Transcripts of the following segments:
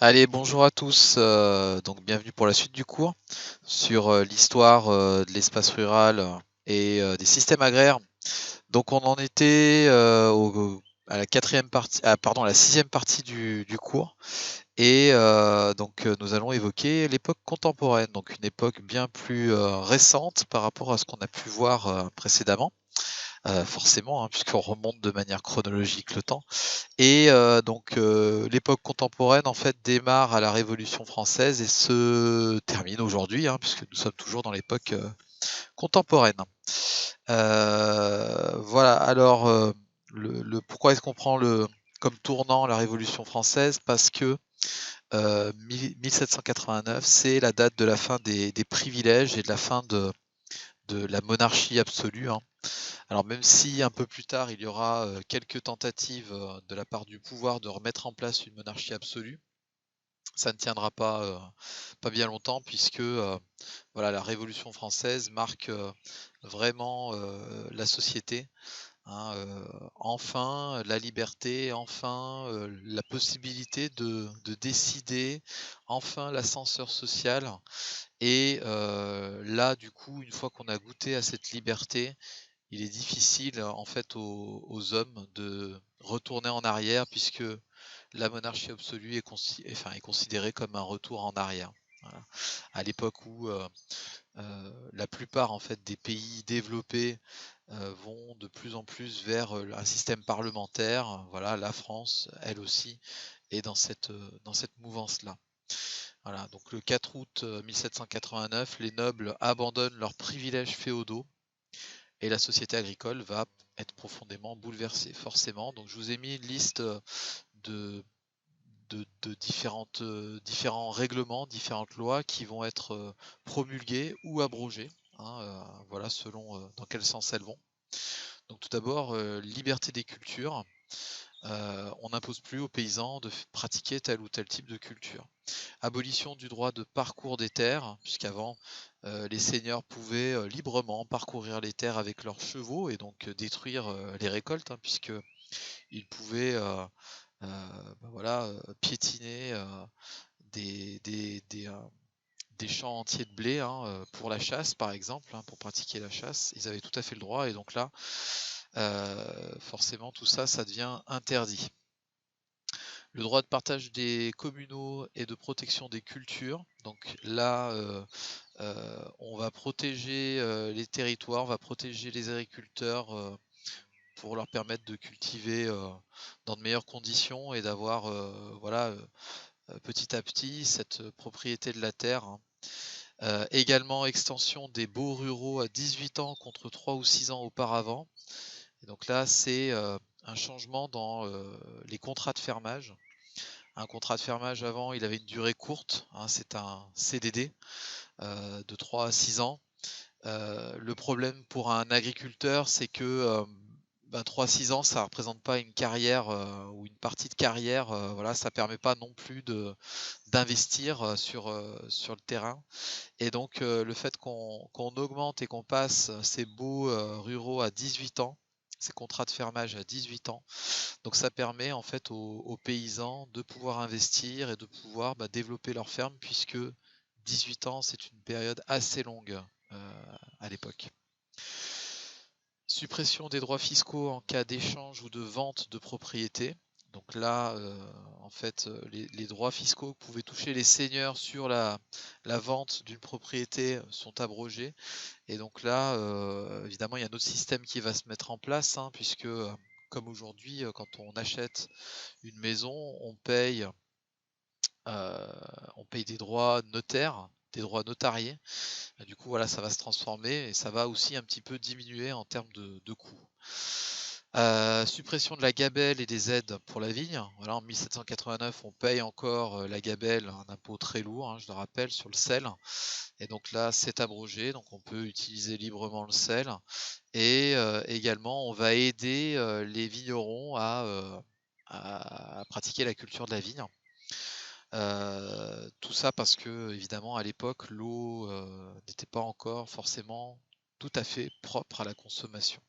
Allez, bonjour à tous. Donc bienvenue pour la suite du cours sur l'histoire de l'espace rural et des systèmes agraires. Donc on en était à la quatrième partie, pardon, à la sixième partie du cours. Et nous allons évoquer l'époque contemporaine, donc une époque bien plus récente par rapport à ce qu'on a pu voir précédemment. Forcément, hein, puisqu'on remonte de manière chronologique le temps. Et l'époque contemporaine, en fait, démarre à la Révolution française et se termine aujourd'hui, hein, puisque nous sommes toujours dans l'époque, contemporaine. Voilà, alors, le pourquoi est-ce qu'on prend le comme tournant la Révolution française? Parce que, 1789, c'est la date de la fin des privilèges et de la fin de la monarchie absolue, hein. Alors même si un peu plus tard, il y aura, quelques tentatives, de la part du pouvoir de remettre en place une monarchie absolue, ça ne tiendra pas bien longtemps puisque, voilà, la Révolution française marque, vraiment, la société, hein, enfin la liberté, enfin, la possibilité de décider, enfin l'ascenseur social et là, du coup, une fois qu'on a goûté à cette liberté, il est difficile, en fait, aux hommes de retourner en arrière puisque la monarchie absolue est considérée comme un retour en arrière. Voilà. À l'époque où, la plupart, en fait, des pays développés, vont de plus en plus vers, un système parlementaire, voilà, la France, elle aussi, est dans cette mouvance-là. Voilà, donc le 4 août, 1789, les nobles abandonnent leurs privilèges féodaux et la société agricole va être profondément bouleversée, forcément. Donc je vous ai mis une liste de, différents règlements, différentes lois qui vont être promulguées ou abrogées, hein, voilà, selon dans quel sens elles vont. Donc tout d'abord, liberté des cultures. On n'impose plus aux paysans de pratiquer tel ou tel type de culture. Abolition du droit de parcours des terres, puisqu'avant, les seigneurs pouvaient, librement parcourir les terres avec leurs chevaux et donc détruire, les récoltes, hein, puisqu'ils pouvaient, voilà, piétiner, des champs entiers de blé, hein, pour la chasse, par exemple, hein, pour pratiquer la chasse. Ils avaient tout à fait le droit et donc là, forcément tout ça, ça devient interdit. Le droit de partage des communaux et de protection des cultures. Donc là, on va protéger, les territoires, on va protéger les agriculteurs, pour leur permettre de cultiver, dans de meilleures conditions et d'avoir, voilà, petit à petit cette propriété de la terre, hein. Également extension des baux ruraux à 18 ans contre 3 ou 6 ans auparavant. Et donc là, c'est, un changement dans, les contrats de fermage. Un contrat de fermage avant, il avait une durée courte, hein, c'est un CDD, de 3 à 6 ans. Le problème pour un agriculteur, c'est que, 3-6 ans, ça ne représente pas une carrière, ou une partie de carrière, voilà, ça permet pas non plus d'investir, sur le terrain et donc le fait qu'on augmente et qu'on passe ces baux, ruraux à 18 ans, ces contrats de fermage à 18 ans, donc ça permet en fait aux paysans de pouvoir investir et de pouvoir, développer leur ferme puisque 18 ans, c'est une période assez longue, à l'époque. Suppression des droits fiscaux en cas d'échange ou de vente de propriété. Donc là, en fait, les droits fiscaux que pouvaient toucher les seigneurs sur la vente d'une propriété sont abrogés. Et donc là, évidemment, il y a un autre système qui va se mettre en place, hein, puisque, comme aujourd'hui, quand on achète une maison, on paye des droits notaires, des droits notariés. Et du coup, voilà, ça va se transformer et ça va aussi un petit peu diminuer en termes de coûts. Suppression de la gabelle et des aides pour la vigne. Voilà, en 1789, on paye encore la gabelle, un impôt très lourd, hein, je le rappelle, sur le sel. Et donc là, c'est abrogé, donc on peut utiliser librement le sel. Et également, on va aider les vignerons à pratiquer la culture de la vigne. Tout ça parce que, évidemment, à l'époque, l'eau n'était pas encore forcément tout à fait propre à la consommation.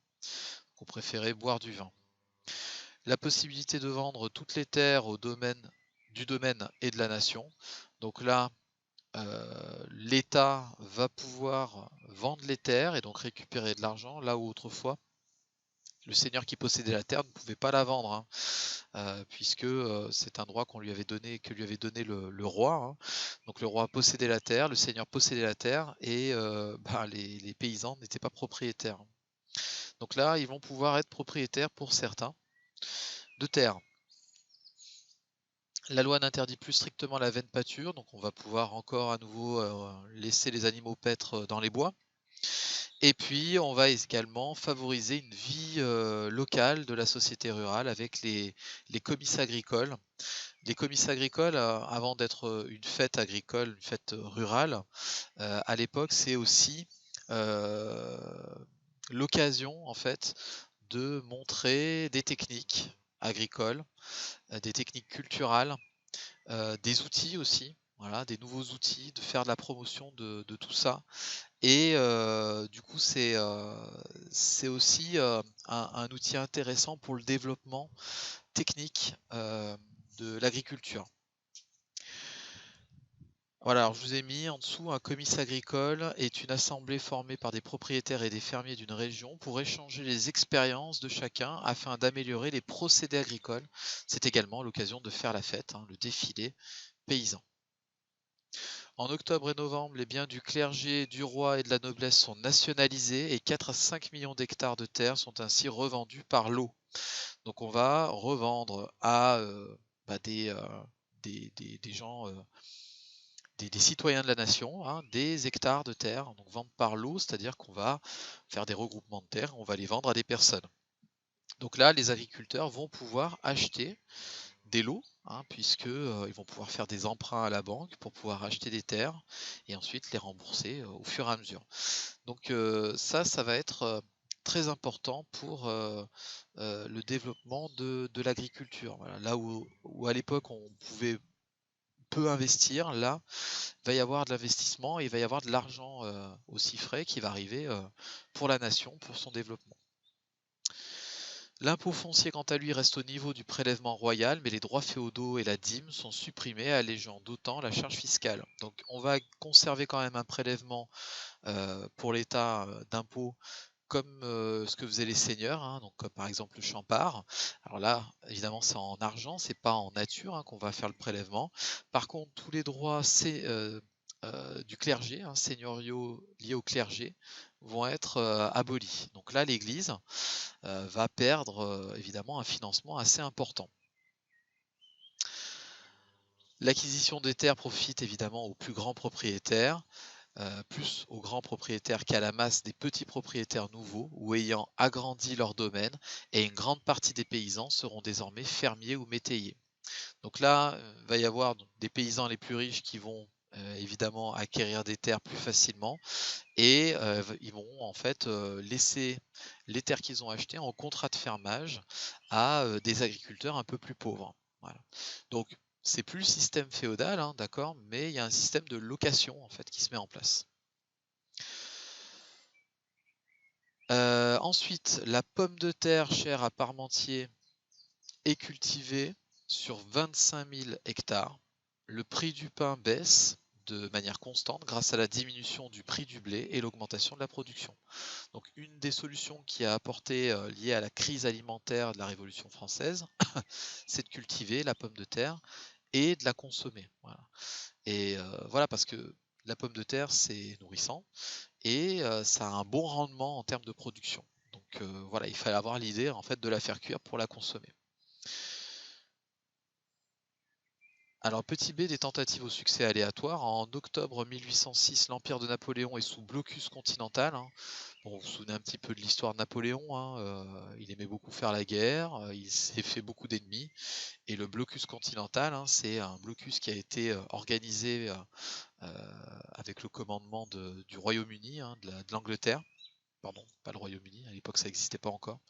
On préférait boire du vin. La possibilité de vendre toutes les terres au domaine du domaine et de la nation. Donc là, l'État va pouvoir vendre les terres et donc récupérer de l'argent, là où autrefois, le seigneur qui possédait la terre ne pouvait pas la vendre, hein, puisque c'est un droit que lui avait donné le roi, hein. Donc le roi possédait la terre, le seigneur possédait la terre et les paysans n'étaient pas propriétaires. Donc là, ils vont pouvoir être propriétaires pour certains de terres. La loi n'interdit plus strictement la vaine pâture, donc on va pouvoir encore à nouveau laisser les animaux paître dans les bois. Et puis on va également favoriser une vie locale de la société rurale avec les comices agricoles. Les comices agricoles, avant d'être une fête agricole, une fête rurale, à l'époque, c'est aussi l'occasion en fait de montrer des techniques agricoles, des techniques culturales, des outils aussi, voilà, des nouveaux outils, de faire de la promotion de tout ça. Et du coup, c'est aussi un outil intéressant pour le développement technique de l'agriculture. Voilà, alors je vous ai mis en dessous un comice agricole est une assemblée formée par des propriétaires et des fermiers d'une région pour échanger les expériences de chacun afin d'améliorer les procédés agricoles. C'est également l'occasion de faire la fête, hein, le défilé paysan. En octobre et novembre, les biens du clergé, du roi et de la noblesse sont nationalisés et 4 à 5 millions d'hectares de terre sont ainsi revendus par lot. Donc on va revendre à des gens des citoyens de la nation, hein, des hectares de terre, donc vendre par lot, c'est-à-dire qu'on va faire des regroupements de terres, on va les vendre à des personnes. Donc là, les agriculteurs vont pouvoir acheter des lots, hein, puisque ils vont pouvoir faire des emprunts à la banque pour pouvoir acheter des terres et ensuite les rembourser au fur et à mesure. Donc ça va être très important pour le développement de l'agriculture. Voilà. Là où à l'époque on pouvait peu investir, là, il va y avoir de l'investissement et il va y avoir de l'argent aussi frais qui va arriver pour la nation, pour son développement. L'impôt foncier, quant à lui, reste au niveau du prélèvement royal, mais les droits féodaux et la dîme sont supprimés, allégeant d'autant la charge fiscale. Donc on va conserver quand même un prélèvement pour l'État d'impôts comme ce que faisaient les seigneurs, hein, donc comme par exemple le Champard. Alors là, évidemment, c'est en argent, c'est pas en nature, hein, qu'on va faire le prélèvement. Par contre, tous les droits du clergé, hein, seigneuriaux liés au clergé, vont être abolis. Donc là, l'Église va perdre évidemment un financement assez important. L'acquisition des terres profite évidemment aux plus grands propriétaires, plus aux grands propriétaires qu'à la masse des petits propriétaires nouveaux ou ayant agrandi leur domaine, et une grande partie des paysans seront désormais fermiers ou métayers. Donc là, il va y avoir des paysans les plus riches qui vont évidemment acquérir des terres plus facilement et ils vont en fait laisser les terres qu'ils ont achetées en contrat de fermage à des agriculteurs un peu plus pauvres. Voilà. Donc c'est plus le système féodal, hein, d'accord, mais il y a un système de location en fait qui se met en place. Ensuite, la pomme de terre chère à Parmentier est cultivée sur 25 000 hectares. Le prix du pain baisse de manière constante grâce à la diminution du prix du blé et l'augmentation de la production. Donc une des solutions qui a apporté liée à la crise alimentaire de la Révolution française, c'est de cultiver la pomme de terre et de la consommer. Voilà. Et voilà, parce que la pomme de terre, c'est nourrissant et ça a un bon rendement en termes de production. Donc voilà, il fallait avoir l'idée en fait de la faire cuire pour la consommer. Alors petit b, des tentatives au succès aléatoire. En octobre 1806, l'empire de Napoléon est sous blocus continental, hein. Bon, vous vous souvenez un petit peu de l'histoire de Napoléon, hein, il aimait beaucoup faire la guerre, il s'est fait beaucoup d'ennemis. Et le blocus continental, hein, c'est un blocus qui a été organisé avec le commandement du Royaume-Uni, hein, de l'Angleterre. Pardon, pas le Royaume-Uni, à l'époque ça n'existait pas encore,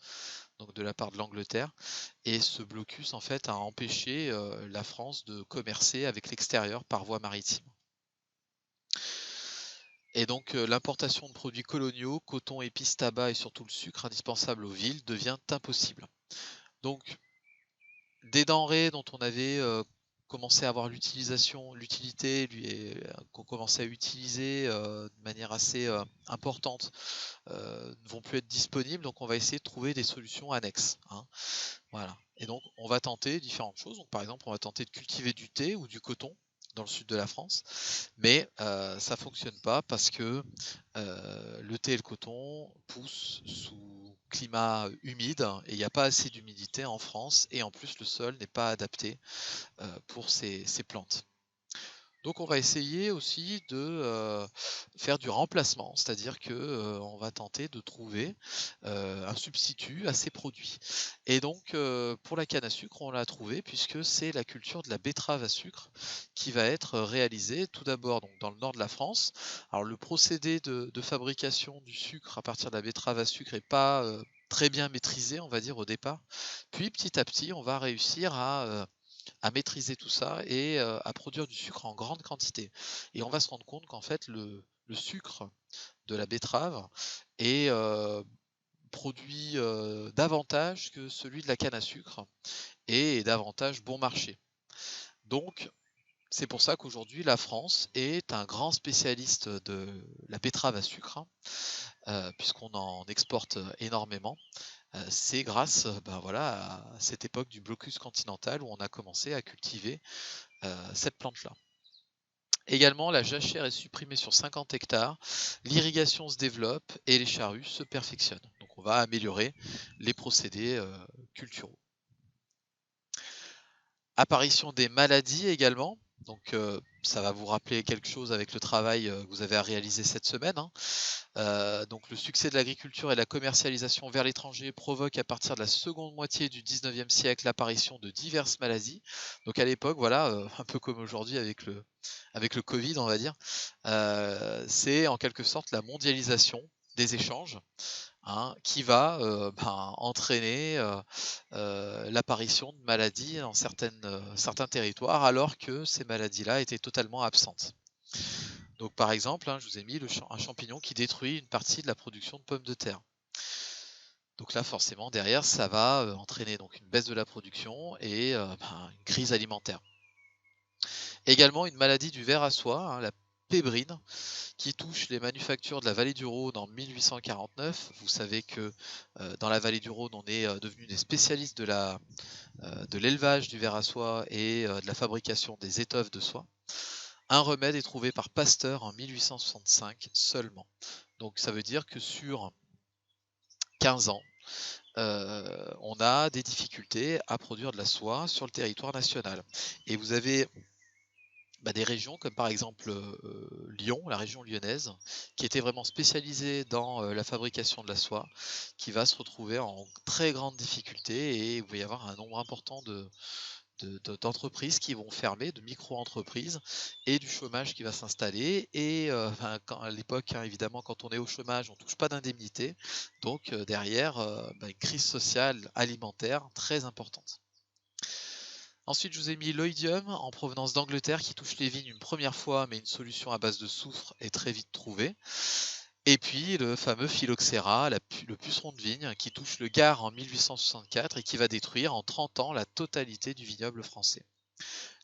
donc de la part de l'Angleterre. Et ce blocus en fait a empêché la France de commercer avec l'extérieur par voie maritime. Et donc l'importation de produits coloniaux, coton, épices, tabac et surtout le sucre indispensable aux villes devient impossible. Donc des denrées dont on avait commençait à avoir l'utilité, qu'on commençait à utiliser de manière assez importante, ne vont plus être disponibles. Donc on va essayer de trouver des solutions annexes, hein. Voilà. Et donc on va tenter différentes choses. Donc, par exemple, on va tenter de cultiver du thé ou du coton dans le sud de la France, mais ça fonctionne pas parce que le thé et le coton poussent sous climat humide et il n'y a pas assez d'humidité en France, et en plus le sol n'est pas adapté pour ces plantes. Donc on va essayer aussi de faire du remplacement, c'est-à-dire que on va tenter de trouver un substitut à ces produits. Et donc pour la canne à sucre, on l'a trouvé puisque c'est la culture de la betterave à sucre qui va être réalisée tout d'abord donc dans le nord de la France. Alors le procédé de fabrication du sucre à partir de la betterave à sucre est pas très bien maîtrisé, on va dire, au départ. Puis petit à petit, on va réussir à maîtriser tout ça et à produire du sucre en grande quantité. Et on va se rendre compte qu'en fait le sucre de la betterave est produit davantage que celui de la canne à sucre et est davantage bon marché. Donc c'est pour ça qu'aujourd'hui la France est un grand spécialiste de la betterave à sucre, hein, puisqu'on en exporte énormément. C'est grâce ben voilà, à cette époque du blocus continental où on a commencé à cultiver cette plante-là. Également, la jachère est supprimée sur 50 hectares, l'irrigation se développe et les charrues se perfectionnent. Donc on va améliorer les procédés culturaux. Apparition des maladies également. Donc ça va vous rappeler quelque chose avec le travail que vous avez à réaliser cette semaine, hein. Donc le succès de l'agriculture et la commercialisation vers l'étranger provoque à partir de la seconde moitié du 19e siècle l'apparition de diverses maladies. Donc à l'époque, voilà, un peu comme aujourd'hui avec le Covid, on va dire, c'est en quelque sorte la mondialisation des échanges, hein, qui va entraîner l'apparition de maladies dans certains territoires, alors que ces maladies-là étaient totalement absentes. Donc par exemple, hein, je vous ai mis un champignon qui détruit une partie de la production de pommes de terre. Donc là, forcément, derrière, ça va entraîner donc une baisse de la production et une crise alimentaire. Également, une maladie du ver à soie, hein, la pébrine, qui touche les manufactures de la vallée du Rhône en 1849. Vous savez que dans la vallée du Rhône, on est devenu des spécialistes de l'élevage du ver à soie et de la fabrication des étoffes de soie. Un remède est trouvé par Pasteur en 1865 seulement. Donc ça veut dire que sur 15 ans, on a des difficultés à produire de la soie sur le territoire national. Et vous avez des régions comme par exemple Lyon, la région lyonnaise, qui était vraiment spécialisée dans la fabrication de la soie, qui va se retrouver en très grande difficulté, et il va y avoir un nombre important d'entreprises qui vont fermer, de micro-entreprises, et du chômage qui va s'installer. Et à l'époque, hein, évidemment, quand on est au chômage, on ne touche pas d'indemnité. Donc derrière, une crise sociale alimentaire très importante. Ensuite, je vous ai mis l'oïdium en provenance d'Angleterre qui touche les vignes une première fois, mais une solution à base de soufre est très vite trouvée. Et puis le fameux phylloxéra, le puceron de vigne, qui touche le Gard en 1864 et qui va détruire en 30 ans la totalité du vignoble français.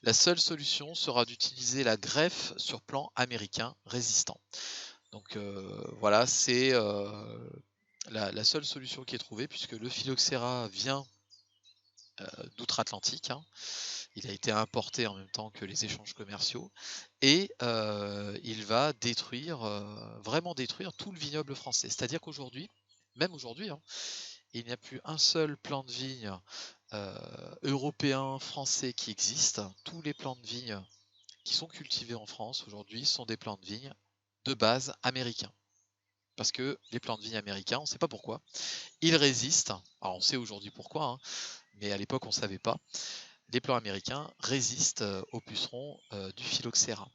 La seule solution sera d'utiliser la greffe sur plan américain résistant. Donc voilà, c'est la seule solution qui est trouvée, puisque le phylloxéra vient d'outre-Atlantique, hein. Il a été importé en même temps que les échanges commerciaux, et il va vraiment détruire tout le vignoble français. C'est-à-dire qu'aujourd'hui, même aujourd'hui, hein, il n'y a plus un seul plant de vigne européen, français qui existe. Tous les plants de vigne qui sont cultivés en France aujourd'hui sont des plants de vigne de base américains. Parce que les plants de vigne américains, on ne sait pas pourquoi, ils résistent. Alors on sait aujourd'hui pourquoi, hein, mais à l'époque on ne savait pas. Les plants américains résistent aux pucerons du phylloxéra.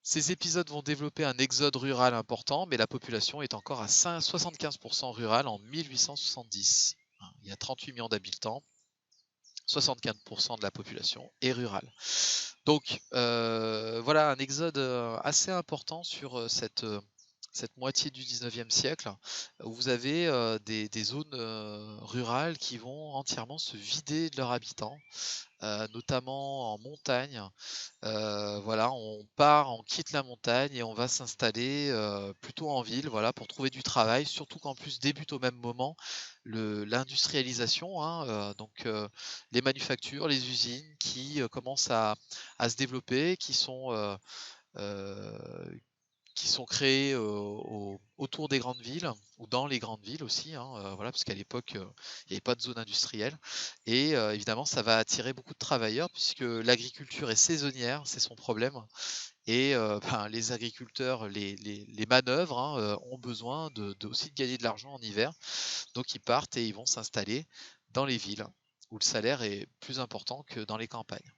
Ces épisodes vont développer un exode rural important, mais la population est encore à 75% rurale en 1870. Il y a 38 millions d'habitants, 75% de la population est rurale. Donc voilà un exode assez important sur cette moitié du 19e siècle, où vous avez, des zones, rurales qui vont entièrement se vider de leurs habitants, notamment en montagne. Voilà, on part, on quitte la montagne et on va s'installer, plutôt en ville, voilà, pour trouver du travail. Surtout qu'en plus débute au même moment l'industrialisation, hein, les manufactures, les usines qui, commencent à se développer, heu, qui sont créées, autour des grandes villes ou dans les grandes villes aussi, hein, voilà, parce qu'à l'époque, il n'y avait pas de zone industrielle et évidemment ça va attirer beaucoup de travailleurs puisque l'agriculture est saisonnière, c'est son problème et ben, les agriculteurs, les manœuvres, hein, ont besoin de aussi de gagner de l'argent en hiver. Donc ils partent et ils vont s'installer dans les villes où le salaire est plus important que dans les campagnes.